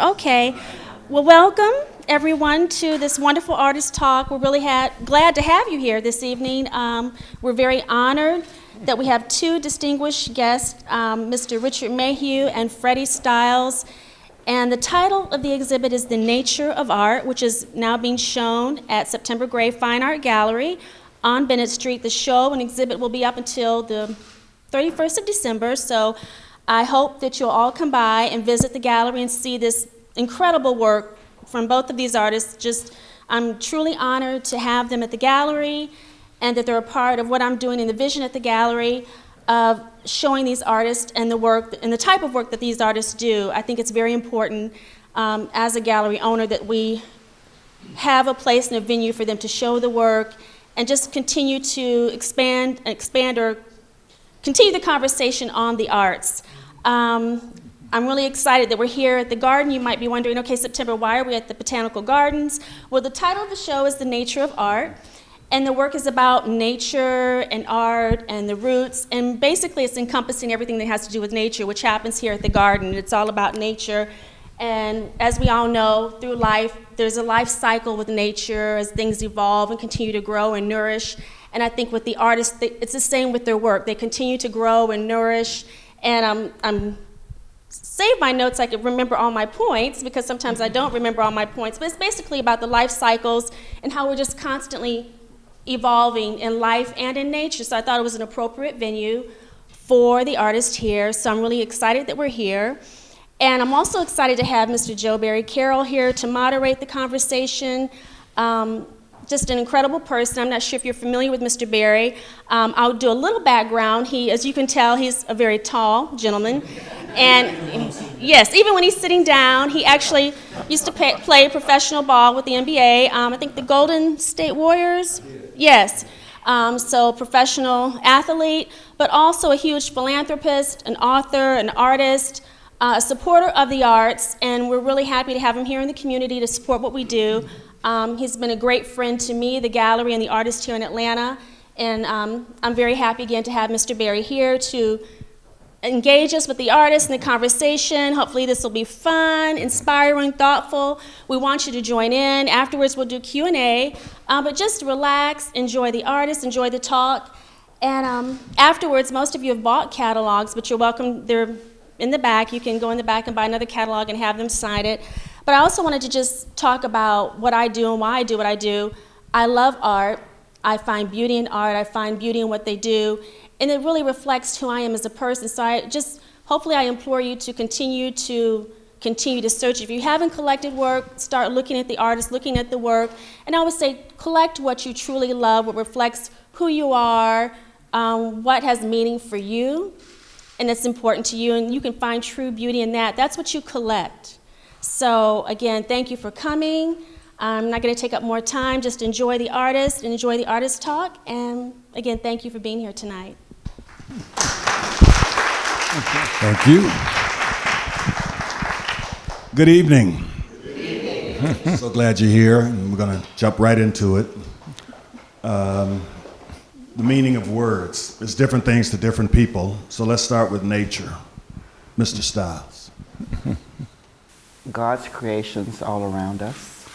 Okay, well, welcome everyone to this wonderful artist talk. We're really glad to have you here this evening. We're very honored that we have two distinguished guests, Mr. Richard Mayhew and Freddie Stiles. And the title of the exhibit is The Nature of Art, which is now being shown at September Gray Fine Art Gallery on Bennett Street. The show and exhibit will be up until the 31st of December, so I hope that you'll all come by and visit the gallery and see this incredible work from both of these artists. I'm truly honored to have them at the gallery and that they're a part of what I'm doing in the vision at the gallery of showing these artists and the work and the type of work that these artists do. I think it's very important as a gallery owner that we have a place and a venue for them to show the work and just continue to expand or continue the conversation on the arts. I'm really excited that we're here at the garden. You might be wondering, okay, September, why are we at the Botanical Gardens? Well, the title of the show is The Nature of Art, and the work is about nature and art and the roots, and basically it's encompassing everything that has to do with nature, which happens here at the garden. It's all about nature, and as we all know, through life, there's a life cycle with nature as things evolve and continue to grow and nourish, and I think with the artists, it's the same with their work. They continue to grow and nourish, and I'm save my notes so I can remember all my points, because sometimes I don't remember all my points, but it's basically about the life cycles and how we're just constantly evolving in life and in nature. So I thought it was an appropriate venue for the artist here, so I'm really excited that we're here. And I'm also excited to have Mr. Barry Carroll here to moderate the conversation. Just an incredible person. I'm not sure if you're familiar with Mr. Barry. I'll do a little background. As you can tell, he's a very tall gentleman. And yes, even when he's sitting down, he actually used to play professional ball with the NBA. I think the Golden State Warriors? Yes. So professional athlete, but also a huge philanthropist, an author, an artist, a supporter of the arts, and we're really happy to have him here in the community to support what we do. He's been a great friend to me, the gallery, and the artists here in Atlanta, and I'm very happy again to have Mr. Barry here to engage us with the artists in the conversation. Hopefully this will be fun, inspiring, thoughtful. We want you to join in. Afterwards we'll do Q&A, but just relax, enjoy the artists, enjoy the talk, and afterwards most of you have bought catalogs, but you're welcome. They're in the back. You can go in the back and buy another catalog and have them sign it. But I also wanted to just talk about what I do and why I do what I do. I love art. I find beauty in art. I find beauty in what they do. And it really reflects who I am as a person. So hopefully I implore you to continue to search. If you haven't collected work, start looking at the artist, looking at the work. And I would say collect what you truly love, what reflects who you are, what has meaning for you, and that's important to you. And you can find true beauty in that. That's what you collect. So again, thank you for coming. I'm not going to take up more time. Just enjoy the artist and enjoy the artist talk. And again, thank you for being here tonight. Thank you. Good evening. Good evening. So glad you're here, and we're going to jump right into it. The meaning of words. There's different things to different people. So let's start with nature. Mr. Stiles. God's creations all around us,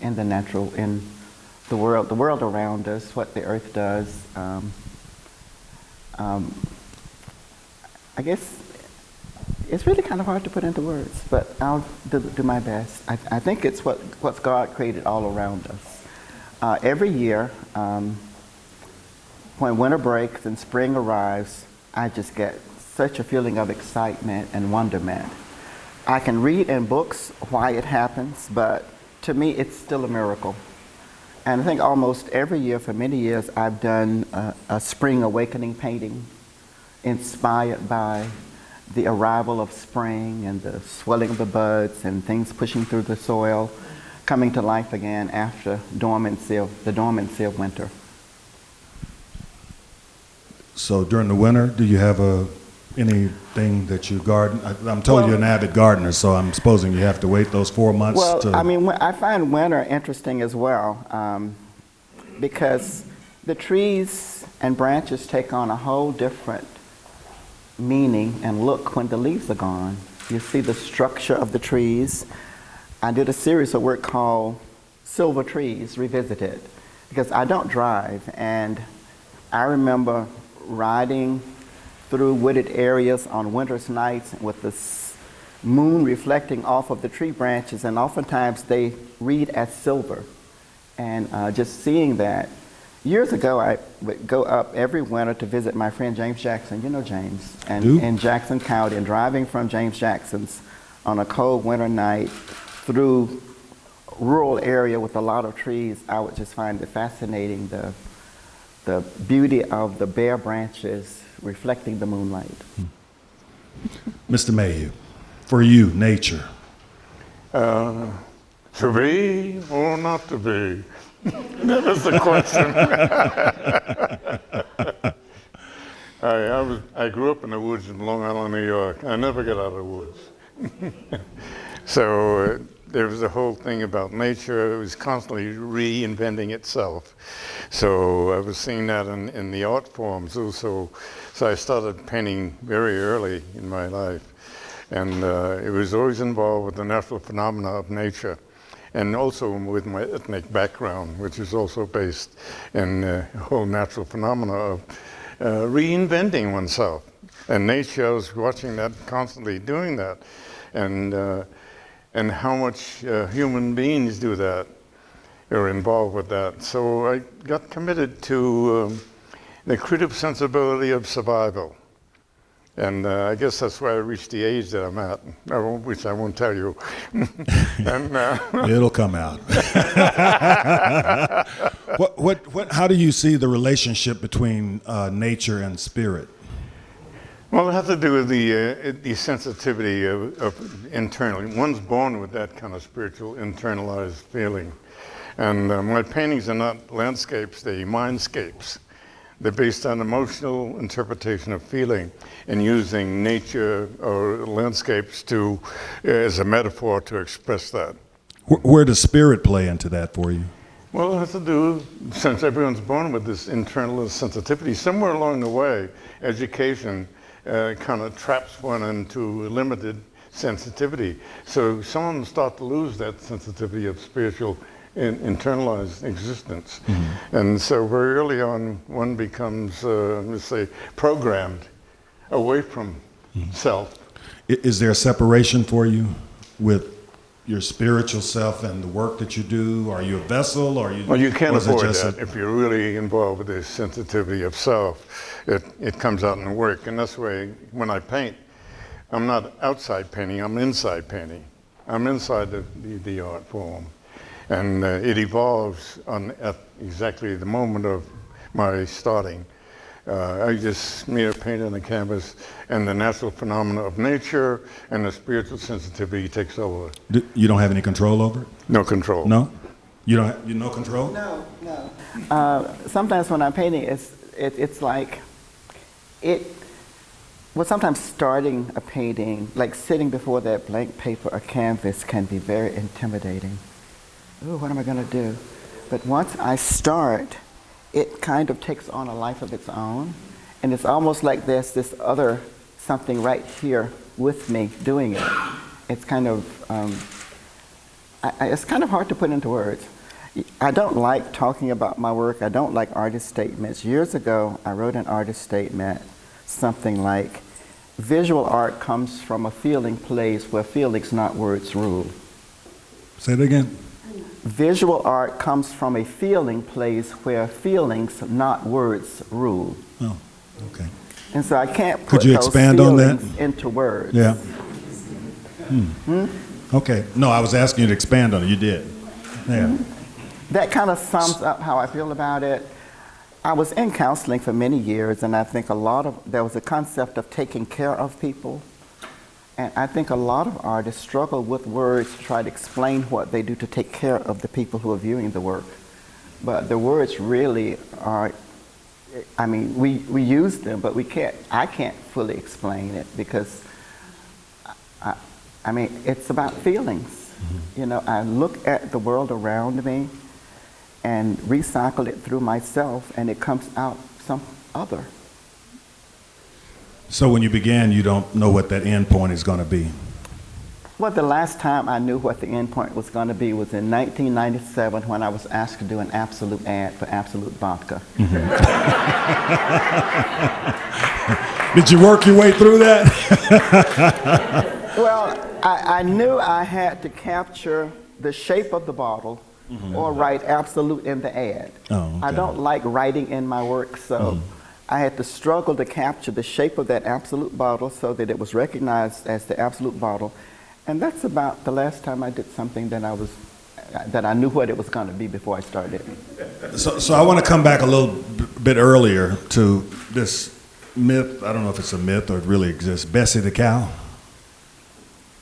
in the natural, in the world around us, what the earth does. I guess it's really kind of hard to put into words, but I'll do my best. I think it's what God created all around us. Every year, when winter breaks and spring arrives, I just get such a feeling of excitement and wonderment. I can read in books why it happens, but to me it's still a miracle. And I think almost every year for many years I've done a spring awakening painting inspired by the arrival of spring and the swelling of the buds and things pushing through the soil, coming to life again after the dormancy of winter. So during the winter, do you have anything that you garden? I'm told you're an avid gardener, so I'm supposing you have to wait those 4 months. Well, I mean, I find winter interesting as well, because the trees and branches take on a whole different meaning and look when the leaves are gone. You see the structure of the trees. I did a series of work called Silver Trees Revisited, because I don't drive, and I remember riding through wooded areas on winter's nights with the moon reflecting off of the tree branches, and oftentimes they read as silver. And just seeing that. Years ago, I would go up every winter to visit my friend James Jackson. You know James. And in Jackson County, and driving from James Jackson's on a cold winter night through rural area with a lot of trees, I would just find it fascinating, the beauty of the bare branches reflecting the moonlight. Mr. Mayhew, for you, nature. To be or not to be? That is the question. I grew up in the woods in Long Island, New York. I never got out of the woods. So there was the whole thing about nature. It was constantly reinventing itself. So I was seeing that in the art forms also. So I started painting very early in my life. And it was always involved with the natural phenomena of nature. And also with my ethnic background, which is also based in the whole natural phenomena of reinventing oneself. And nature, I was watching that, constantly doing that. And how much human beings do that, are involved with that. So I got committed to the creative sensibility of survival. And I guess that's why I reached the age that I'm at, which I won't tell you. And, It'll come out. How do you see the relationship between nature and spirit? Well, it has to do with the sensitivity of internally. One's born with that kind of spiritual internalized feeling. And my paintings are not landscapes, they're mindscapes. They're based on emotional interpretation of feeling and using nature or landscapes as a metaphor to express that. Where does spirit play into that for you? Well, it has to do, since everyone's born with this internal sensitivity, somewhere along the way, education kind of traps one into limited sensitivity. So someone starts to lose that sensitivity of spiritual internalized existence. Mm-hmm. And so very early on, one becomes, let's say, programmed away from self. Is there a separation for you with your spiritual self and the work that you do? Are you a vessel? Or well, you can't avoid that if you're really involved with this sensitivity of self. It comes out in the work. And that's why when I paint, I'm not outside painting, I'm inside painting. I'm inside the art form. And it evolves at exactly the moment of my starting. I just smear paint on the canvas, and the natural phenomena of nature and the spiritual sensitivity takes over. You don't have any control over it? No control. No? You no control? No. Sometimes when I'm painting, it's like well, sometimes starting a painting, like sitting before that blank paper or canvas, can be very intimidating. Ooh, what am I going to do? But once I start, it kind of takes on a life of its own. And it's almost like there's this other something right here with me doing it. It's kind of, it's kind of hard to put into words. I don't like talking about my work. I don't like artist statements. Years ago, I wrote an artist statement, something like, visual art comes from a feeling place where feelings, not words, rule. Say it again. Visual art comes from a feeling place where feelings, not words, rule. Oh, okay. And so I can't put Could you those expand on that? feelings into words. Yeah. Okay. No, I was asking you to expand on it. You did. Yeah. That kind of sums up how I feel about it. I was in counseling for many years, and I think there was a concept of taking care of people. And I think a lot of artists struggle with words to try to explain what they do to take care of the people who are viewing the work. But the words really are, I mean, we use them, but I can't fully explain it because, I mean, it's about feelings. Mm-hmm. You know, I look at the world around me and recycle it through myself, and it comes out some other. So when you began, you don't know what that end point is going to be? Well, the last time I knew what the end point was going to be was in 1997 when I was asked to do an Absolute ad for Absolute Vodka. Did you work your way through that? Well, I knew I had to capture the shape of the bottle or write Absolute in the ad. Oh, okay. I don't like writing in my work, so I had to struggle to capture the shape of that Absolute bottle so that it was recognized as the Absolute bottle. And that's about the last time I did something that I knew what it was going to be before I started. So I want to come back a little bit earlier to this myth. I don't know if it's a myth or it really exists. Bessie the cow.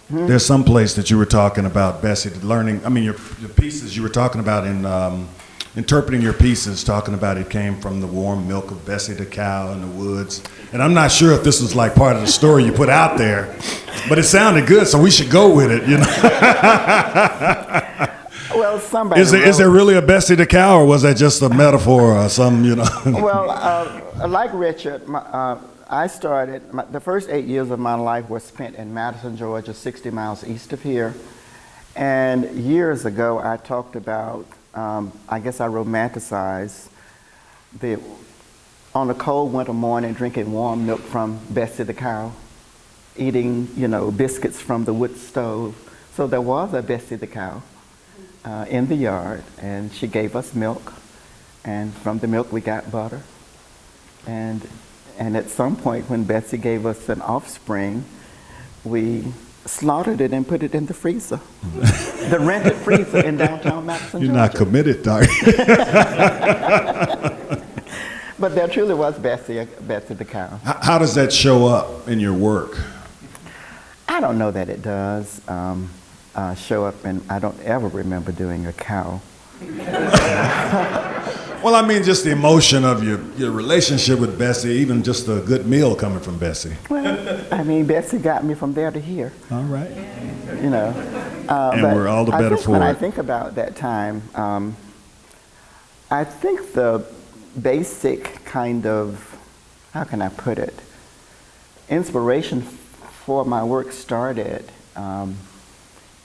There's some place that you were talking about Bessie learning. I mean, your pieces you were talking about in interpreting your pieces, talking about it came from the warm milk of Bessie the cow in the woods. And I'm not sure if this was like part of the story you put out there, but it sounded good, so we should go with it, you know. Well, somebody Is there really a Bessie the cow, or was that just a metaphor or some, you know? Well, like Richard, the first 8 years of my life were spent in Madison, Georgia, 60 miles east of here. And years ago, I talked about, I guess I romanticized on a cold winter morning, drinking warm milk from Bessie the cow, eating, biscuits from the wood stove. So there was a Bessie the cow in the yard, and she gave us milk. And from the milk, we got butter. And at some point, when Bessie gave us an offspring, we slaughtered it and put it in the freezer, the rented freezer in downtown Madison, You're Georgia. not committed, are you? But there truly was Bessie the cow. How does that show up in your work? I don't know that it does show up, and I don't ever remember doing a cow. Well, I mean, just the emotion of your relationship with Bessie, even just a good meal coming from Bessie. Well, I mean, Bessie got me from there to here. All right. And And we're all the better for when I it. think about that time, I think the basic kind of, how can I put it, inspiration for my work started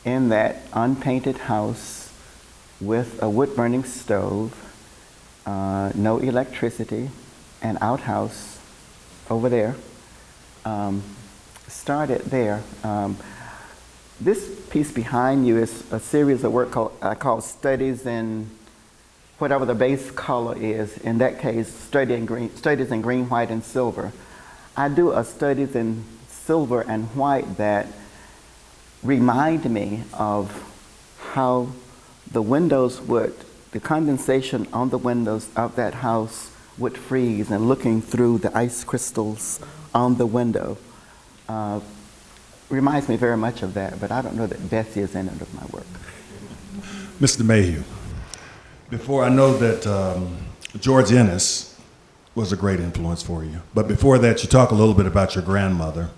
in that unpainted house with a wood-burning stove, no electricity, an outhouse over there. Started there. This piece behind you is a series of work I call Studies in whatever the base color is. In that case, studies in green, white, and silver. I do a studies in silver and white that remind me of how the condensation on the windows of that house would freeze, and looking through the ice crystals on the window reminds me very much of that, but I don't know that Bessie is in it of my work. Mr. Mayhew, before I know that George Ennis was a great influence for you, but before that you talk a little bit about your grandmother,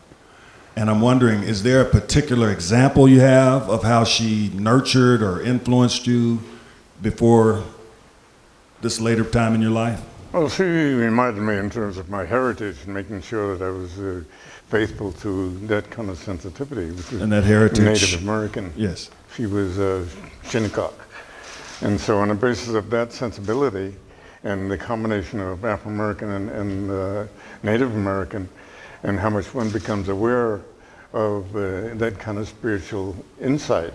and I'm wondering, is there a particular example you have of how she nurtured or influenced you before this later time in your life? Well, she reminded me in terms of my heritage and making sure that I was faithful to that kind of sensitivity. Which is And that heritage? Native American. Yes. She was Shinnecock. And so on the basis of that sensibility and the combination of Afro-American and Native American, and how much one becomes aware of that kind of spiritual insight,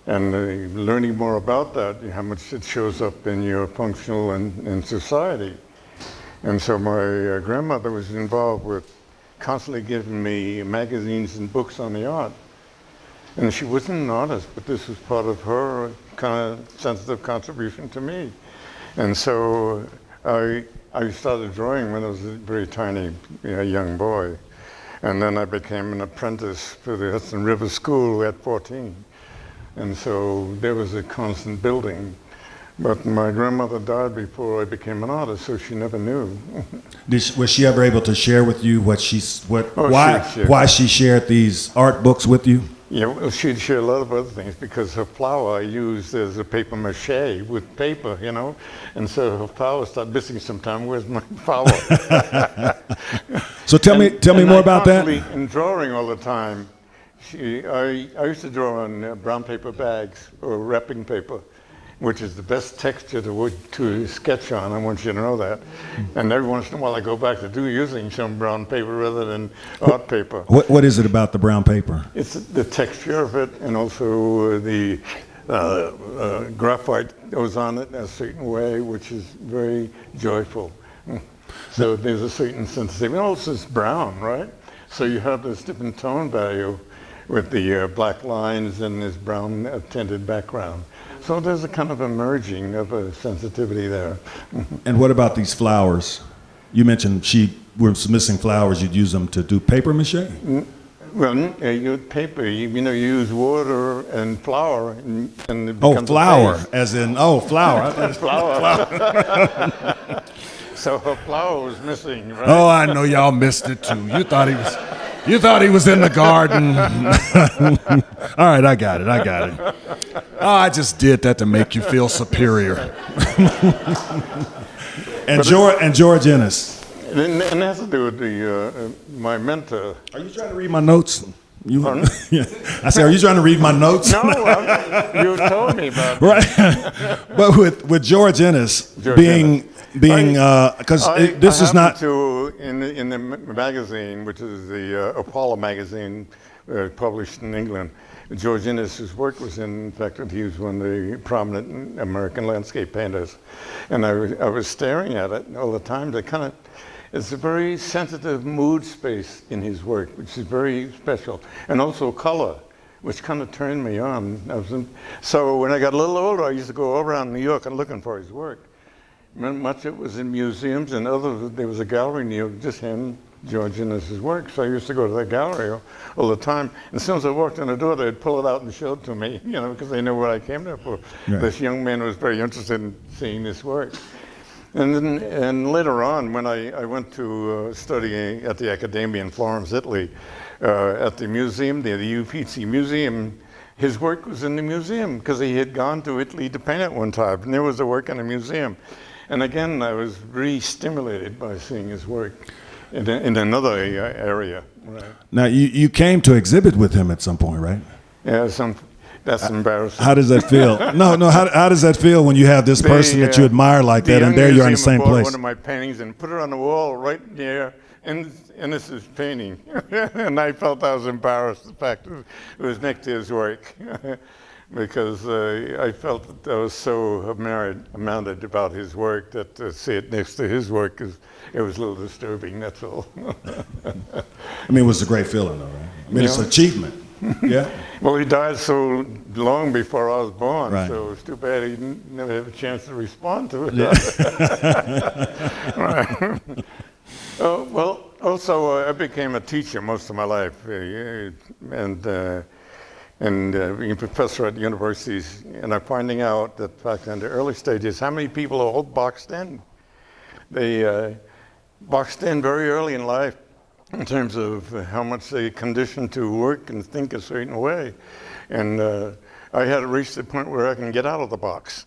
and learning more about that, how much it shows up in your functional and in society. And so my grandmother was involved with constantly giving me magazines and books on the art. And she wasn't an artist, but this was part of her kind of sensitive contribution to me. And so I started drawing when I was a very tiny young boy. And then I became an apprentice for the Hudson River School at 14. And so there was a constant building. But my grandmother died before I became an artist, so she never knew. Was she ever able to share with you why she shared these art books with you? Yeah, well, she'd share a lot of other things because her flower I used as a paper mache with paper, and so her flower started missing sometime. Where's my flower? So tell me more about that. In drawing all the time, I used to draw on brown paper bags or wrapping paper, which is the best texture to sketch on. I want you to know that. And every once in a while I go back to using some brown paper rather than art paper. What is it about the brown paper? It's the texture of it, and also the graphite goes on it in a certain way, which is very joyful. So there's a certain sensitivity. And also it's brown, right? So you have this different tone value with the black lines and this brown tinted background. So there's a kind of a merging of a sensitivity there. And what about these flowers? You mentioned she was missing flowers. You'd use them to do paper mache? Well, you paper, you use water and flour. And it Oh, becomes a flour, paste. as in, flour. Flour. So her flower was missing, right? Oh, I know y'all missed it too. You thought he was in the garden. All right, I got it. Oh, I just did that to make you feel superior. and George Ennis. And it has to do with my mentor. Are you trying to read my notes? Pardon? Yeah. I said, are you trying to read my notes? No, you told me about Right. But with George Ennis being because this is not in the magazine, which is the Apollo magazine, published in England. George Ennis's work was in fact, he was one of the prominent American landscape painters, and I was staring at it all the time. It's a very sensitive mood space in his work, which is very special, and also color, which kind of turned me on. So when I got a little older, I used to go around New York and looking for his work. Much of it was in museums, and there was a gallery in New York, just him, George Ennis's work. So I used to go to that gallery all the time. And as soon as I walked in the door, they'd pull it out and show it to me, because they knew what I came there for. Right. This young man was very interested in seeing this work. And later on, when I went to study at the Accademia in Florence, Italy, at the museum, the Uffizi Museum, his work was in the museum because he had gone to Italy to paint it one time, and there was the work in the museum. And again, I was really stimulated by seeing his work in another area. Right. Now you came to exhibit with him at some point, right? Yeah, that's embarrassing. How does that feel? No. How does that feel when you have this person that you admire like that, and there you're in the same place? One of my paintings and put it on the wall right near Ennis's painting, and I felt I was embarrassed. The fact it was next to his work, because I felt that I was so amounted about his work that to see it next to his work it was a little disturbing. That's all. I mean, it was a great feeling, though, right? I mean, it's an achievement. Yeah. Well, he died so long before I was born, Right. so it's too bad he never had a chance to respond to it. Yeah. Right. Well, also I became a teacher most of my life, and being a professor at universities, and I'm finding out that back in the early stages, how many people are all boxed in. They boxed in very early in life, in terms of how much they conditioned to work and think a certain way. And I had reached the point where I can get out of the box.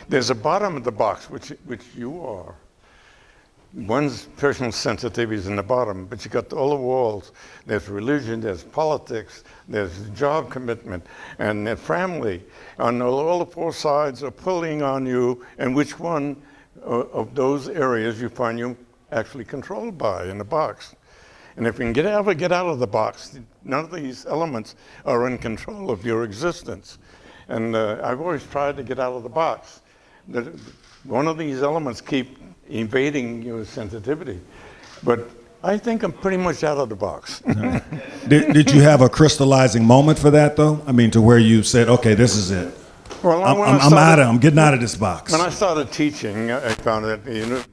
There's a bottom of the box, which you are. One's personal sensitivity is in the bottom, but you got all the walls. There's religion, there's politics, there's job commitment, and there's family. And all the four sides are pulling on you, and which one of those areas you find you actually controlled by in the box. And if you can ever get out of the box, none of these elements are in control of your existence. And I've always tried to get out of the box. One of these elements keep invading your sensitivity. But I think I'm pretty much out of the box. Did you have a crystallizing moment for that, though? I mean, to where you said, okay, this is it. Well, I'm getting out of this box. When I started teaching, I found that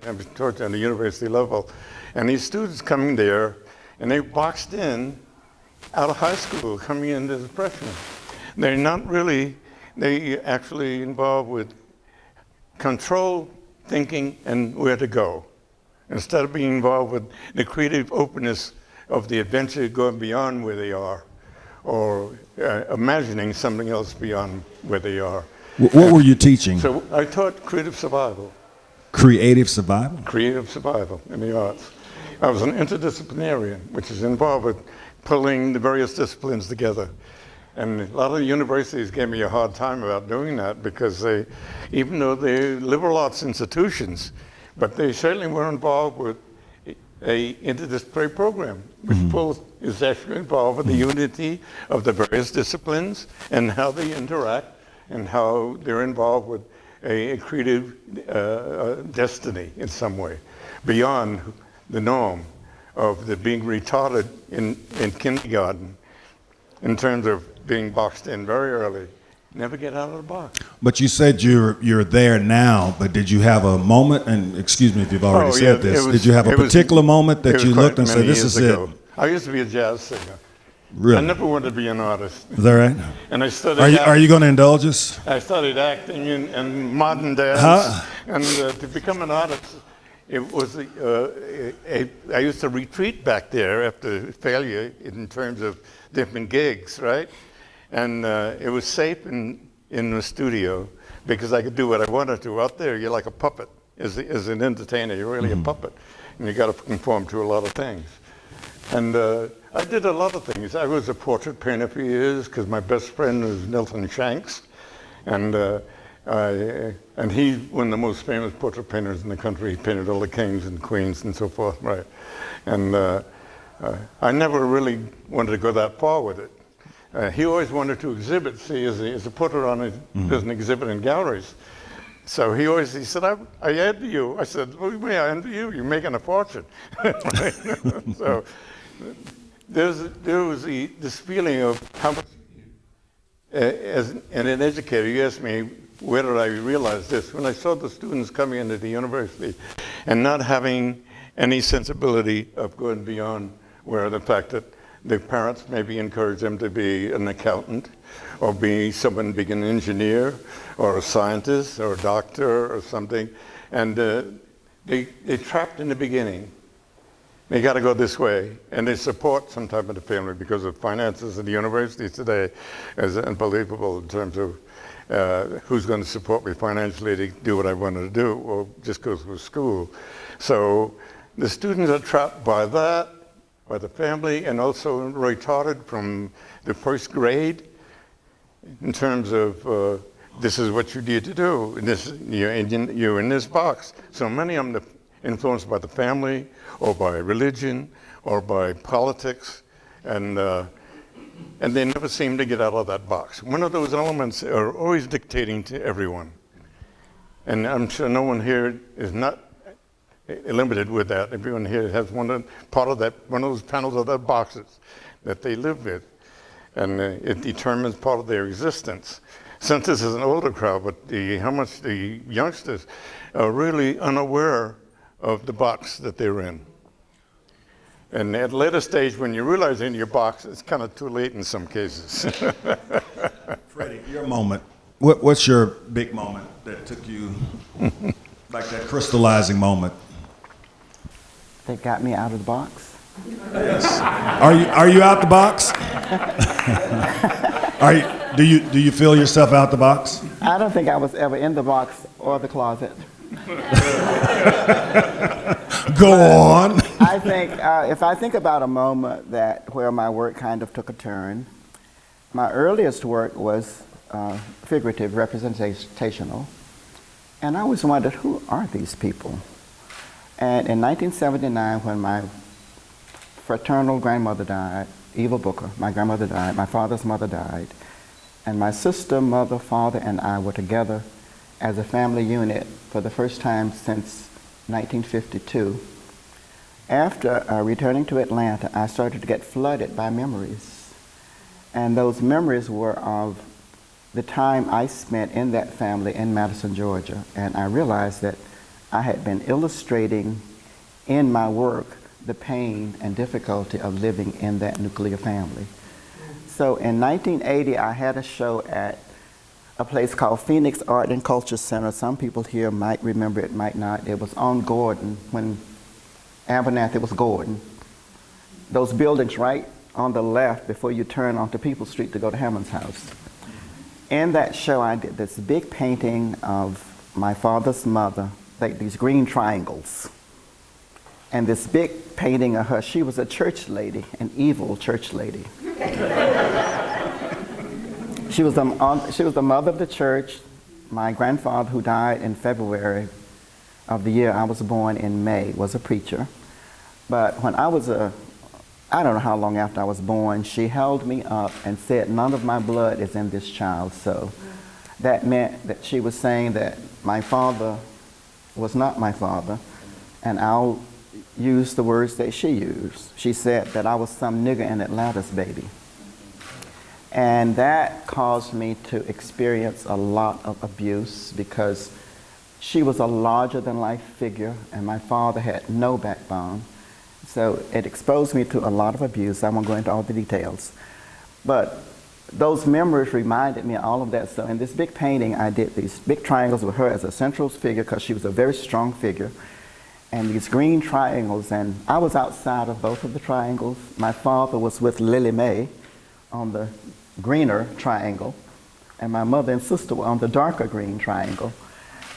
I was taught at the university level, and these students coming there, and they boxed in out of high school, coming in as freshmen. They're not really, they actually involved with control, thinking, and where to go, instead of being involved with the creative openness of the adventure going beyond where they are, or imagining something else beyond where they are. What were you teaching? So I taught creative survival. Creative survival? Creative survival in the arts. I was an interdisciplinarian, which is involved with pulling the various disciplines together. And a lot of the universities gave me a hard time about doing that because they, even though they're liberal arts institutions, but they certainly were involved with a interdisciplinary program, which both is actually involved with the unity of the various disciplines and how they interact and how they're involved with a creative destiny in some way, beyond the norm of the being retarded in kindergarten in terms of being boxed in very early. Never get out of the box. But you said you're there now, but did you have a moment, and excuse me if you've already said this, did you have a particular moment that you looked and said, this is it? I used to be a jazz singer. Really? I never wanted to be an artist. Is that right? And I studied Are you going to indulge us? I studied acting and modern dance. Huh? And to become an artist, it was I used to retreat back there after failure in terms of different gigs, right? And it was safe in the studio because I could do what I wanted to. Out there, you're like a puppet. As an entertainer, you're really a puppet. And you got to conform to a lot of things. And I did a lot of things. I was a portrait painter for years because my best friend was Milton Shanks. And he's one of the most famous portrait painters in the country. He painted all the kings and queens and so forth, right? And I never really wanted to go that far with it. He always wanted to exhibit. See, as a portrait artist, doesn't exhibit in galleries. So he said, I envy you. I said, what do you mean I envy you? You're making a fortune. So there was this feeling of how much, as an educator, you asked me, where did I realize this? When I saw the students coming into the university and not having any sensibility of going beyond where the fact that the parents maybe encourage them to be an accountant or be someone, being an engineer or a scientist or a doctor or something. And they're trapped in the beginning. They got to go this way. And they support some type of the family because of finances at the university today is unbelievable in terms of who's going to support me financially to do what I wanted to do or just go through school. So the students are trapped by that, by the family, and also retarded from the first grade in terms of this is what you need to do. And you're in this box. So many of them are influenced by the family or by religion or by politics, and they never seem to get out of that box. One of those elements are always dictating to everyone. And I'm sure no one here is not limited with that. Everyone here has one of those panels of that boxes that they live with, and it determines part of their existence. Since this is an older crowd, but how much the youngsters are really unaware of the box that they're in. And at a later stage, when you realize in your box, it's kind of too late in some cases. Freddie, your moment. What's your big moment that took you, like that crystallizing moment? That got me out of the box. Yes. Are you out the box? Do you feel yourself out the box? I don't think I was ever in the box or the closet. Go on. I think if I think about a moment where my work kind of took a turn, my earliest work was figurative, representational, and I always wondered, who are these people? And in 1979, when my fraternal grandmother died, Eva Booker, my grandmother died, my father's mother died, and my sister, mother, father, and I were together as a family unit for the first time since 1952. After returning to Atlanta, I started to get flooded by memories. And those memories were of the time I spent in that family in Madison, Georgia. And I realized that I had been illustrating in my work the pain and difficulty of living in that nuclear family. So in 1980, I had a show at a place called Phoenix Art and Culture Center. Some people here might remember it, might not. It was on Gordon, when Abernathy was Gordon. Those buildings right on the left before you turn onto People Street to go to Hammond's house. In that show, I did this big painting of my father's mother, like these green triangles. and this big painting of her. She was a church lady, an evil church lady. She was the mother of the church. My grandfather, who died in February of the year I was born in May, was a preacher. But when I don't know how long after I was born, she held me up and said, "None of my blood is in this child." So that meant that she was saying that my father was not my father, and I'll use the words that she used. She said that I was some nigger in Atlanta's baby. And that caused me to experience a lot of abuse because she was a larger-than-life figure, and my father had no backbone. So it exposed me to a lot of abuse. I won't go into all the details. But those memories reminded me of all of that. So in this big painting, I did these big triangles with her as a central figure because she was a very strong figure, and these green triangles. And I was outside of both of the triangles. My father was with Lily Mae on the greener triangle, and my mother and sister were on the darker green triangle.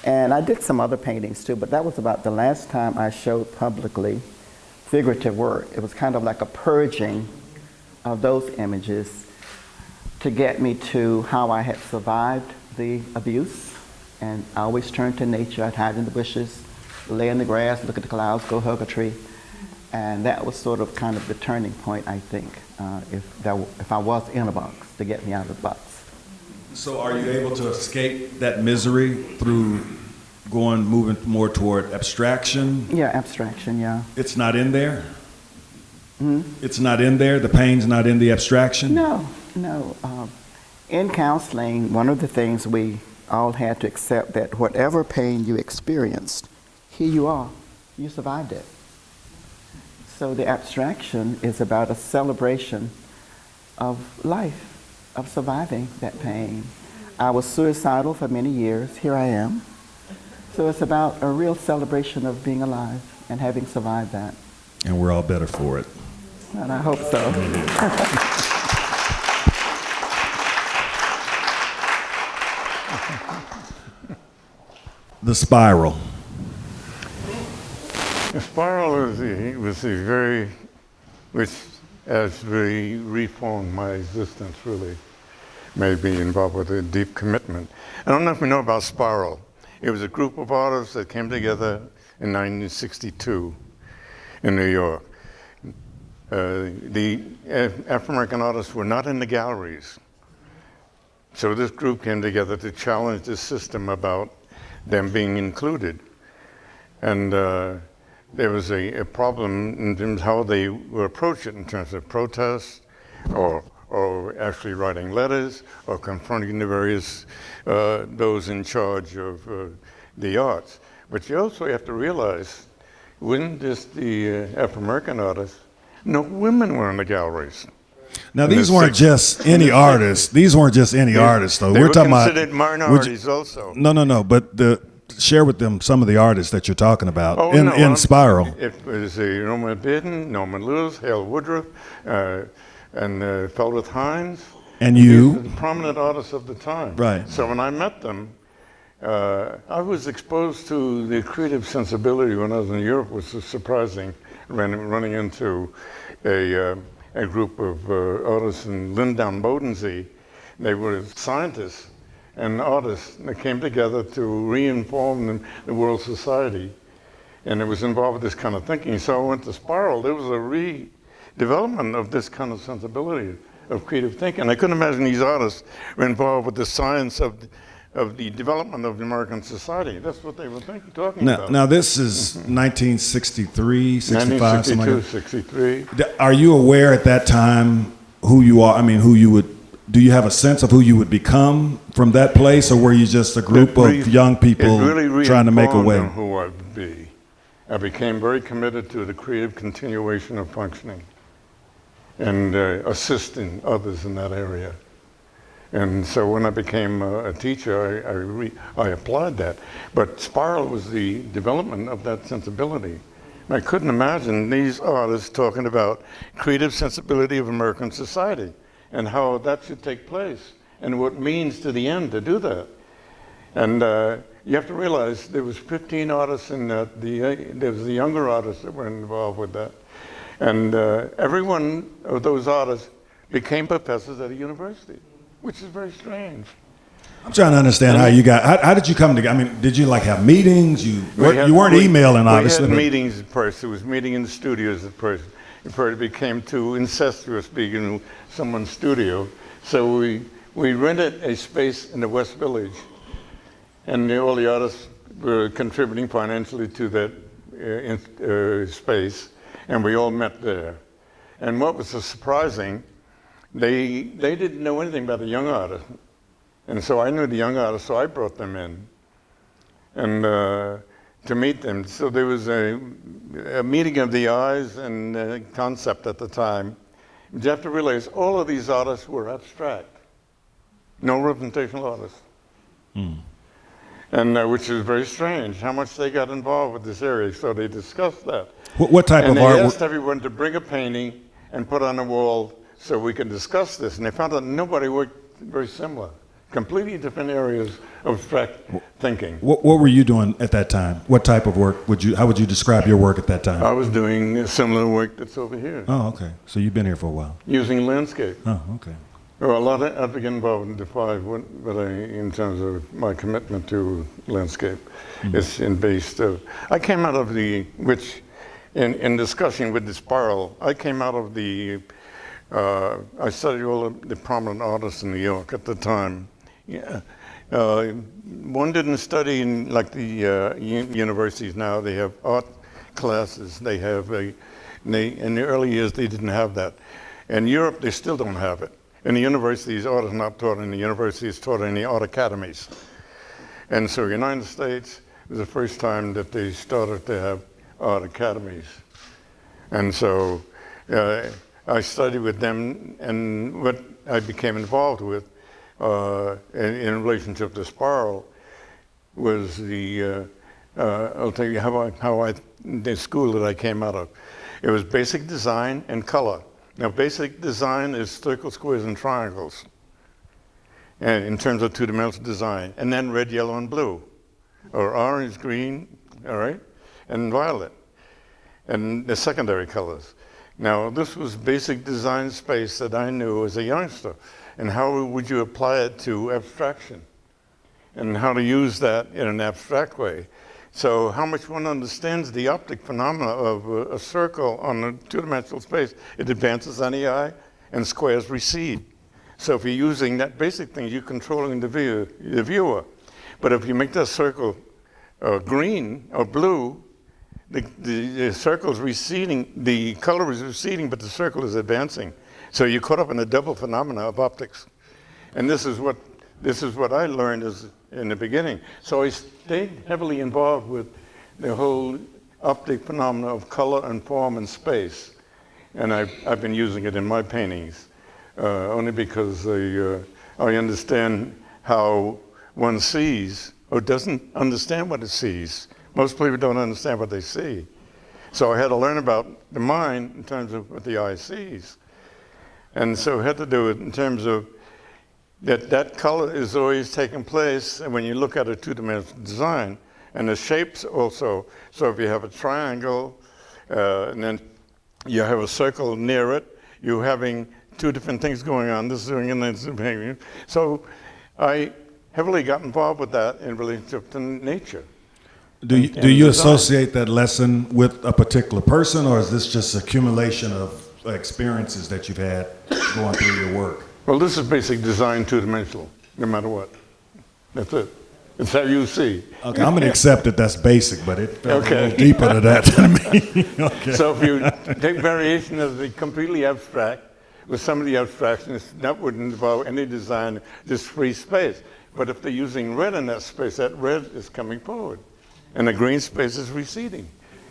And I did some other paintings too, but that was about the last time I showed publicly figurative work. It was kind of like a purging of those images to get me to how I had survived the abuse. And I always turned to nature. I'd hide in the bushes, lay in the grass, look at the clouds, go hug a tree. And that was sort of kind of the turning point, I think, if I was in a box, to get me out of the box. So are you able to escape that misery through moving more toward abstraction? Yeah, abstraction, yeah. It's not in there? It's not in there? The pain's not in the abstraction? No. In counseling, one of the things we all had to accept that whatever pain you experienced, here you are. You survived it. So the abstraction is about a celebration of life, of surviving that pain. I was suicidal for many years. Here I am. So it's about a real celebration of being alive and having survived that. And we're all better for it. And I hope so. The spiral. The spiral was a very, which has really reformed my existence, really, made me involved with a deep commitment. I don't know if you know about Spiral. It was a group of artists that came together in 1962 in New York. The African-American artists were not in the galleries. So this group came together to challenge the system about them being included. And there was a problem in terms of how they would approach it in terms of protest or actually writing letters or confronting the various, those in charge of the arts. But you also have to realize, when just the African-American artists, no women were in the galleries. Now, these weren't just any artists. These weren't just any artists, though. They We're were talking about considered minorities also. No. But share with them some of the artists that you're talking about in Spiral. It was Norman Bidden, Norman Lewis, Hale Woodruff, and Felworth Hines. And you. These were the prominent artists of the time. Right. So when I met them, I was exposed to the creative sensibility when I was in Europe, which was surprising, running into a group of artists in Lindau Bodensee. They were scientists and artists that came together to re-inform the world society. And it was involved with this kind of thinking. So I went to Spiral. There was a redevelopment of this kind of sensibility of creative thinking. I couldn't imagine these artists were involved with the science of the development of American society. That's what they were talking about. Now this is 1963, 65, something like that. 63. Are you aware at that time who you are? I mean, do you have a sense of who you would become from that place, or were you just a group of young people trying to make a way? Who I would be. I became very committed to the creative continuation of functioning and assisting others in that area. And so when I became a teacher, I applied that. But Spiral was the development of that sensibility. I couldn't imagine these artists talking about creative sensibility of American society and how that should take place and what it means to the end to do that. And you have to realize there was 15 artists in that. There was the younger artists that were involved with that. And every one of those artists became professors at a university, which is very strange. I'm trying to understand how did you come together? I mean, did you like have meetings? You weren't emailing, obviously. We had meetings at first. It was meeting in the studios at first. Before it became too incestuous being in someone's studio. So we rented a space in the West Village. And all the artists were contributing financially to that space. And we all met there. And what was so surprising, they didn't know anything about the young artists. And so I knew the young artists, so I brought them in and to meet them. So there was a meeting of the eyes and concept at the time. You have to realize all of these artists were abstract, no representational artists. And which is very strange, how much they got involved with this area. So they discussed that. What type of art? And they asked everyone to bring a painting and put on the wall so we could discuss this. And they found out nobody worked very similar. Completely different areas of abstract thinking. What were you doing at that time? What type of work how would you describe your work at that time? I was doing similar work that's over here. Oh, okay. So you've been here for a while. Using landscape. Oh, okay. Well, a lot of I've been involved in the five, but in terms of my commitment to landscape, it's based. I came out of in discussion with the spiral. I came out of the. I studied all of the prominent artists in New York at the time. Yeah. One didn't study in like the universities now. They have art classes. They have in the early years they didn't have that. In Europe they still don't have it. In the universities, art is not taught in the universities, it's taught in the art academies. And so the United States was the first time that they started to have art academies. And so I studied with them, and what I became involved with in relationship to spiral was I'll tell you the school that I came out of. It was basic design and color. Now, basic design is circles, squares, and triangles, and in terms of two-dimensional design, and then red, yellow, and blue, or orange, green, all right, and violet, and the secondary colors. Now, this was basic design space that I knew as a youngster, and how would you apply it to abstraction, and how to use that in an abstract way. So how much one understands the optic phenomena of a circle on a two-dimensional space, it advances on the eye, and squares recede. So if you're using that basic thing, you're controlling the viewer. But if you make that circle green or blue, the circle's receding, the color is receding, but the circle is advancing. So you're caught up in a double phenomena of optics. And this is what I learned in the beginning. So I stayed heavily involved with the whole optic phenomena of color and form and space. And I've been using it in my paintings, only because I understand how one sees or doesn't understand what it sees. Most people don't understand what they see. So I had to learn about the mind in terms of what the eye sees. And so I had to do it in terms of that color is always taking place when you look at a two-dimensional design, and the shapes also. So if you have a triangle, and then you have a circle near it, you're having two different things going on. This is doing and this is doing. So I heavily got involved with that in relationship to nature. Do you associate that lesson with a particular person, or is this just accumulation of experiences that you've had going through your work? Well, this is basic design two-dimensional, no matter what. That's it. It's how you see. Okay, I'm going to accept that that's basic, but it felt a little deeper to that to me. Okay. So if you take variation as the completely abstract, with some of the abstractions, that wouldn't involve any design, just free space. But if they're using red in that space, that red is coming forward, and the green space is receding.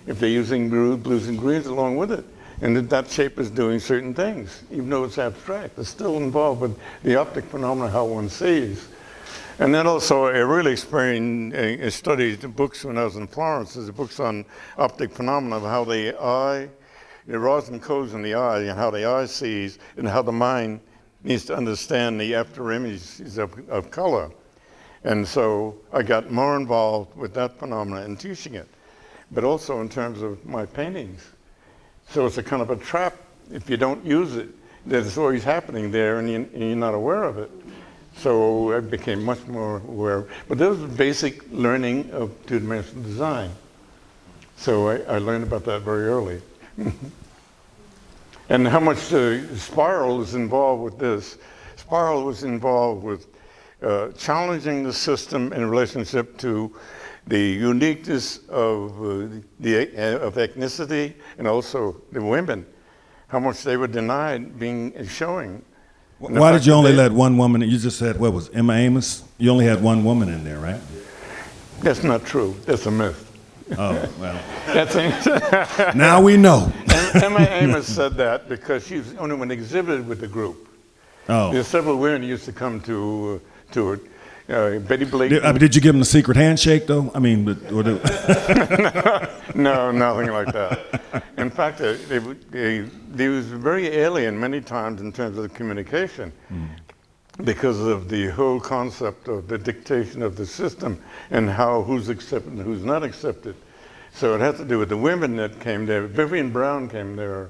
If they're using blues and greens along with it, and that shape is doing certain things, even though it's abstract. It's still involved with the optic phenomena, how one sees. And then also, I really studied the books when I was in Florence. There's books on optic phenomena of how the eye, the rods and codes in the eye, and how the eye sees, and how the mind needs to understand the after images of color. And so I got more involved with that phenomena and teaching it, but also in terms of my paintings. So it's a kind of a trap. If you don't use it, that it's always happening there and you're not aware of it. So I became much more aware. But that was basic learning of two-dimensional design. So I learned about that very early. And how much Spiral is involved with this. Spiral was involved with challenging the system in relationship to the uniqueness of ethnicity and also the women, how much they were denied showing. Why did you only let one woman? You just said, what was Emma Amos? You only had one woman in there, right? That's not true. That's a myth. Oh, well. Now we know. Emma Amos said that because she was the only one exhibited with the group. Oh. There's several women who used to come to it. Betty Blake. Did you give them the secret handshake, though? I mean, No, nothing like that. In fact, they was very alien many times in terms of the communication because of the whole concept of the dictation of the system and who's accepted and who's not accepted. So it had to do with the women that came there. Vivian Brown came there,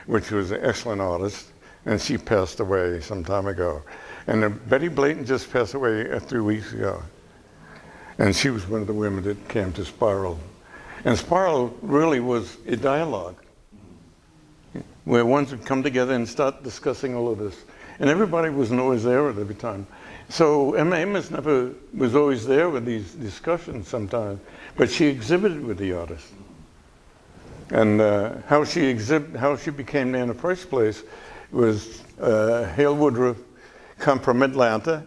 which was an excellent artist, and she passed away some time ago. And Betty Blayton just passed away 3 weeks ago. And she was one of the women that came to Spiral. And Spiral really was a dialogue where ones would come together and start discussing all of this. And everybody wasn't always there at every time. So Emma Amos never was always there with these discussions sometimes, but she exhibited with the artists. And how she became there in the first place was Hale Woodruff come from Atlanta,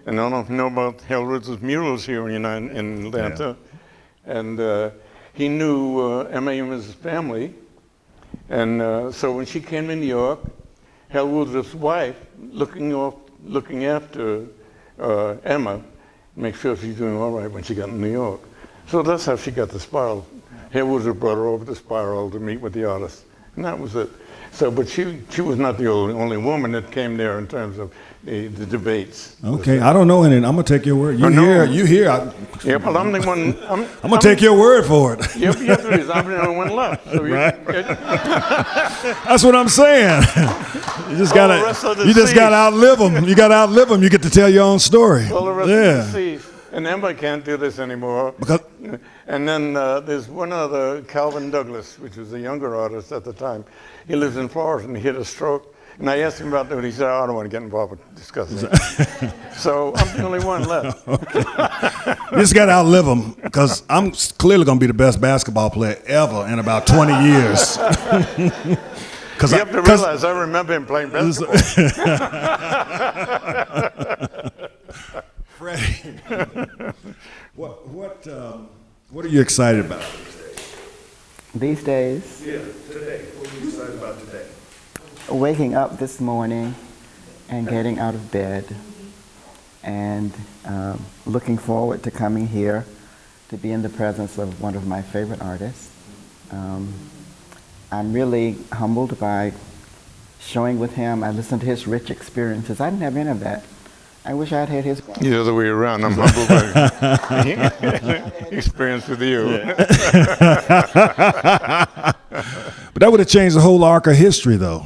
and I don't know if you know about Hale Woodruff's murals here in Atlanta. Yeah. And he knew Emma Amos' family, and so when she came to New York, Hale Woodruff's wife, looking after Emma, make sure she's doing all right when she got to New York. So that's how she got the Spiral. Hale Woodruff brought her over to Spiral to meet with the artists, and that was it. So, but she was not the only woman that came there in terms of the debates. Okay, I don't know any. I'm gonna take your word. You hear? Yeah, but I'm the one. I'm gonna take your word for it. Yep, I'm the only one left. So right. That's what I'm saying. You just gotta outlive them. You gotta outlive them. You get to tell your own story. Well, the rest of the deceased. And Emma can't do this anymore. And then there's one other, Calvin Douglas, which was a younger artist at the time. He lives in Florida, and he had a stroke. And I asked him about that, and he said, I don't want to get involved with discussing it. So I'm the only one left. You just got to outlive them, because I'm clearly going to be the best basketball player ever in about 20 years. You have to realize, I remember him playing basketball. Freddie, what are you excited about these days? Yeah, today. What are you excited about today? Waking up this morning and getting out of bed and looking forward to coming here to be in the presence of one of my favorite artists. I'm really humbled by showing with him. I listened to his rich experiences. I didn't have any of that. I wish I'd had his. The other way around. I'm humbled by experience with you. Yeah. But that would have changed the whole arc of history, though.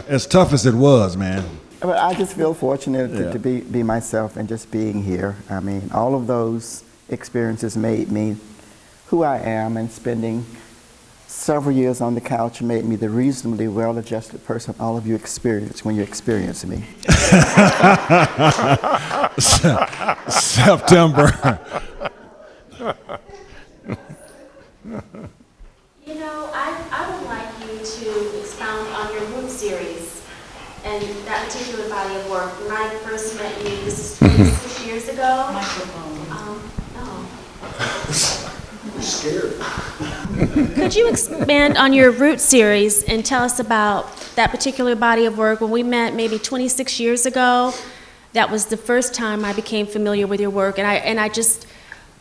As tough as it was, man. But I just feel fortunate to be myself and just being here. I mean, all of those experiences made me who I am, and spending several years on the couch made me the reasonably well-adjusted person all of you experience when you experience me. September. You know, I would like you to expound on your root series and that particular body of work. When I first met you, this is 26 years ago. You're scared. Could you expand on your root series and tell us about that particular body of work? When we met maybe 26 years ago, that was the first time I became familiar with your work, and I just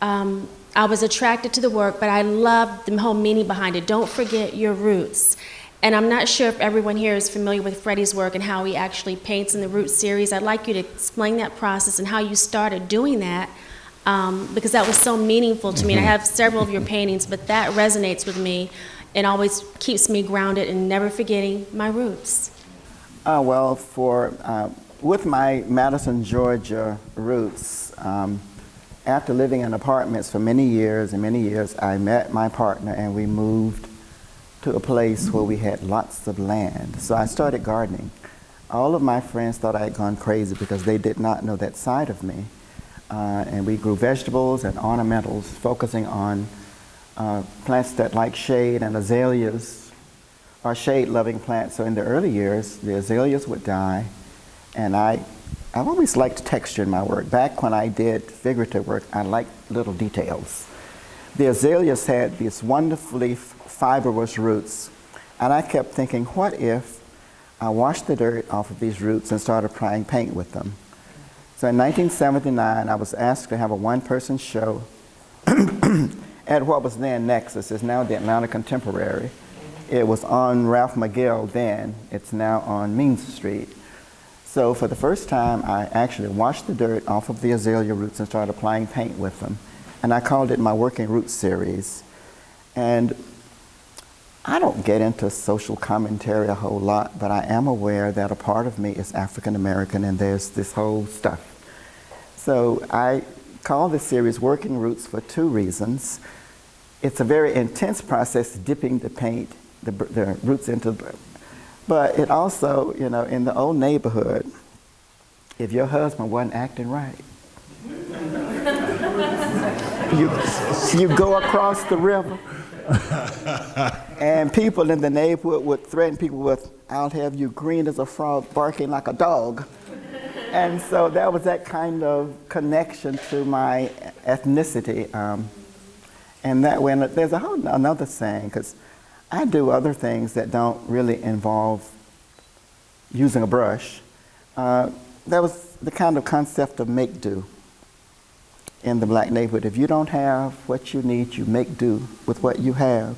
I was attracted to the work, but I loved the whole meaning behind it. Don't forget your roots. And I'm not sure if everyone here is familiar with Freddie's work and how he actually paints in the Roots series. I'd like you to explain that process and how you started doing that, because that was so meaningful to me. And I have several of your paintings, but that resonates with me and always keeps me grounded and never forgetting my roots. Well, with my Madison, Georgia roots, after living in apartments for many years, I met my partner and we moved to a place where we had lots of land. So I started gardening. All of my friends thought I had gone crazy because they did not know that side of me. And we grew vegetables and ornamentals, focusing on plants that like shade, and azaleas are shade-loving plants. So in the early years, the azaleas would die, and I've always liked texture in my work. Back when I did figurative work, I liked little details. The azaleas had these wonderfully fibrous roots, and I kept thinking, what if I washed the dirt off of these roots and started applying paint with them? So in 1979, I was asked to have a one-person show at what was then Nexus. It's now the Atlanta Contemporary. It was on Ralph McGill then. It's now on Means Street. So for the first time, I actually washed the dirt off of the azalea roots and started applying paint with them. And I called it my Working Roots series. And I don't get into social commentary a whole lot, but I am aware that a part of me is African American, and there's this whole stuff. So I call this series Working Roots for two reasons. It's a very intense process, dipping the paint, the roots into the, but it also, you know, in the old neighborhood, if your husband wasn't acting right, you go across the river, and people in the neighborhood would threaten people with, "I'll have you green as a frog, barking like a dog." And so that was that kind of connection to my ethnicity. And that way, there's a whole another saying, because I do other things that don't really involve using a brush. That was the kind of concept of make do in the black neighborhood. If you don't have what you need, you make do with what you have.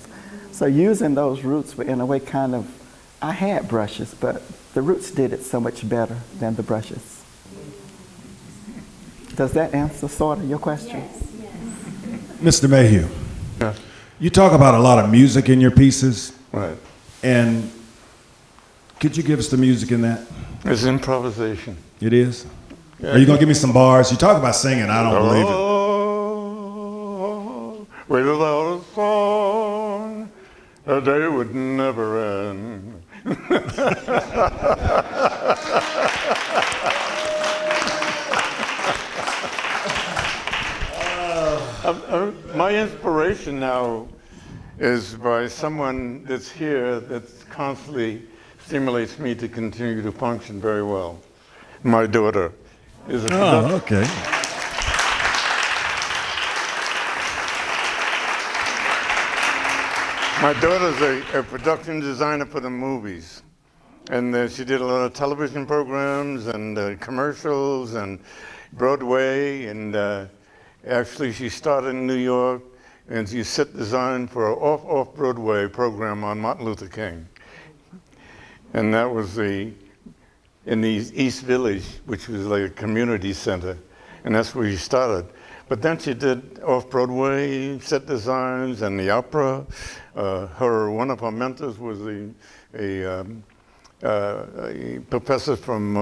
So using those roots were in a way kind of, I had brushes, but the roots did it so much better than the brushes. Does that answer sort of your question? Mr. Mayhew, Yeah. you talk about a lot of music in your pieces, Right. and could you give us the music in that? It's improvisation. It is? Yeah. Are you going to give me some bars? You talk about singing, I don't believe it. Oh, without a song, a day would never end. My inspiration now is by someone that's here that constantly stimulates me to continue to function very well. My daughter is a Okay. My daughter's a production designer for the movies. And she did a lot of television programs and commercials and Broadway. And actually, she started in New York, and she set design for an off-Broadway program on Martin Luther King. And that was in the East Village, which was like a community center. And that's where she started. But then she did off-Broadway set designs and the opera. One of her mentors was a professor from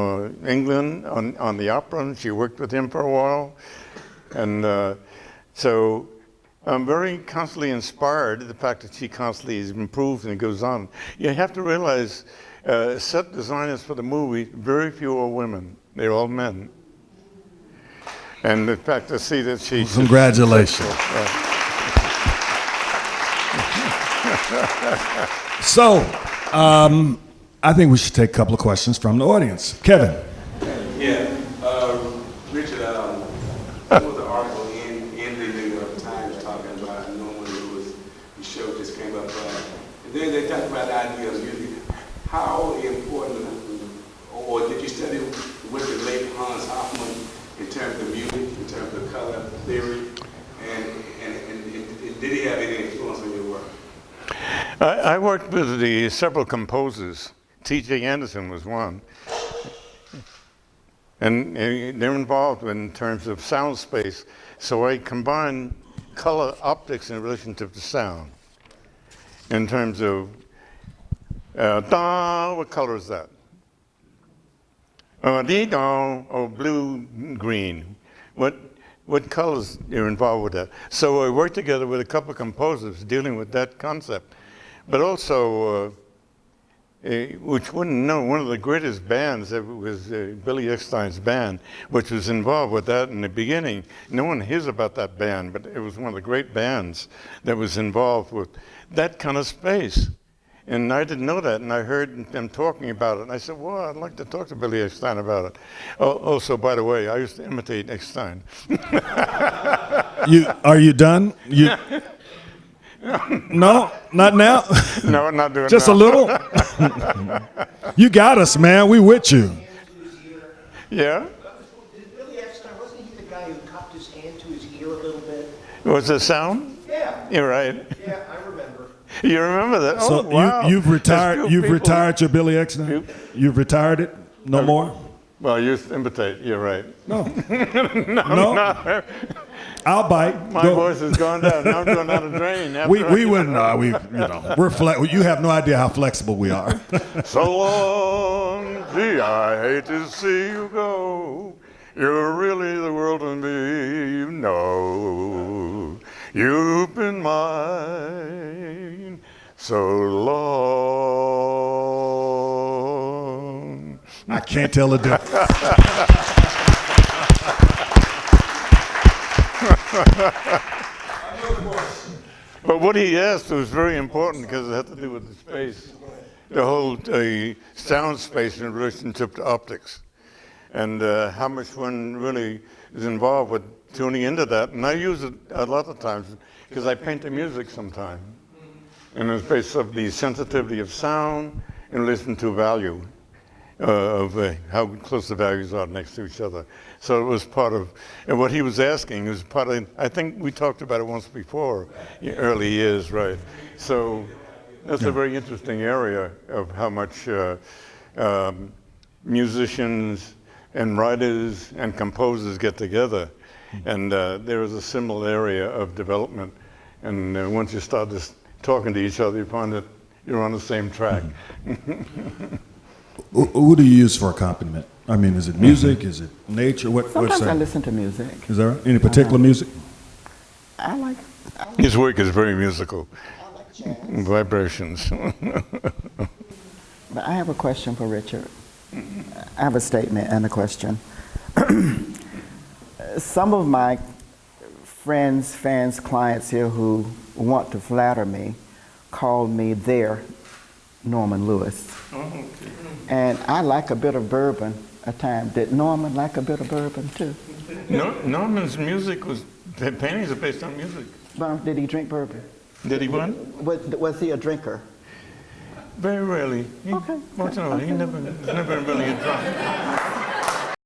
England on the opera, and she worked with him for a while. And so I'm very constantly inspired at the fact that she constantly improves and goes on. You have to realize set designers for the movie, very few are women. They're all men. And in fact, to see that she... Congratulations. So, I think we should take a couple of questions from the audience. Kevin. Yeah, Richard, there was an article in the New York Times talking about Norman Lewis. The show just came up, and then they talked about the idea of music. How important, or did you study with the late Hans Hofmann in terms of music, in terms of color theory, and did he have any influence on your work? I worked with the several composers. T.J. Anderson was one. And they're involved in terms of sound space. So I combine color optics in relationship to sound. In terms of, what color is that? Dee-dong, blue, green. What colors are involved with that? So I worked together with a couple of composers dealing with that concept. But also, which wouldn't know, one of the greatest bands ever was Billy Eckstine's band, which was involved with that in the beginning. No one hears about that band, but it was one of the great bands that was involved with that kind of space. And I didn't know that, and I heard them talking about it. And I said, well, I'd like to talk to Billy Eckstine about it. Also, by the way, I used to imitate Eckstine. Are you done? No, not now. No, I'm not doing Just that. a little. You got us, man. We with you. Yeah? Billy Eckstine, wasn't he the guy who cupped his hand to his ear a little bit? Was it sound? Yeah. You're right. Yeah, I remember. You remember that? So wow. you've retired. There's You've people- retired your Billy Eckstine. You've retired it. No more. Well, I used to imitate. You're right. No. No. I'll bite. My Go. voice has gone down. Now I'm going down the drain. We wouldn't. We're you have no idea how flexible we are. So long, gee, I hate to see you go. You're really the world to me, you know. You've been mine so long. I can't tell the difference. But what he asked was very important because it had to do with the space, the whole sound space in relationship to optics, and how much one really is involved with tuning into that. And I use it a lot of times because I paint the music sometimes, in the space of the sensitivity of sound in relation to value, of how close the values are next to each other. So it was part of, and what he was asking was part of, I think we talked about it once before, early years, right? So that's a very interesting area of how much musicians and writers and composers get together. And there is a similar area of development. And once you start just talking to each other, you find that you're on the same track. Who do you use for accompaniment? I mean, is it music? Is it nature? What's Sometimes I that? listen to music. Is there any particular music? I like His work is very musical. I like jazz. Vibrations. But I have a question for Richard. I have a statement and a question. Some of my friends, fans, clients here who want to flatter me call me their Norman Lewis. And I like a bit of bourbon at times. Did Norman like a bit of bourbon too? Norman's music was, the paintings are based on music. Did he drink bourbon? Did he what? Was he a drinker? Very rarely. Okay. He never really a drunk.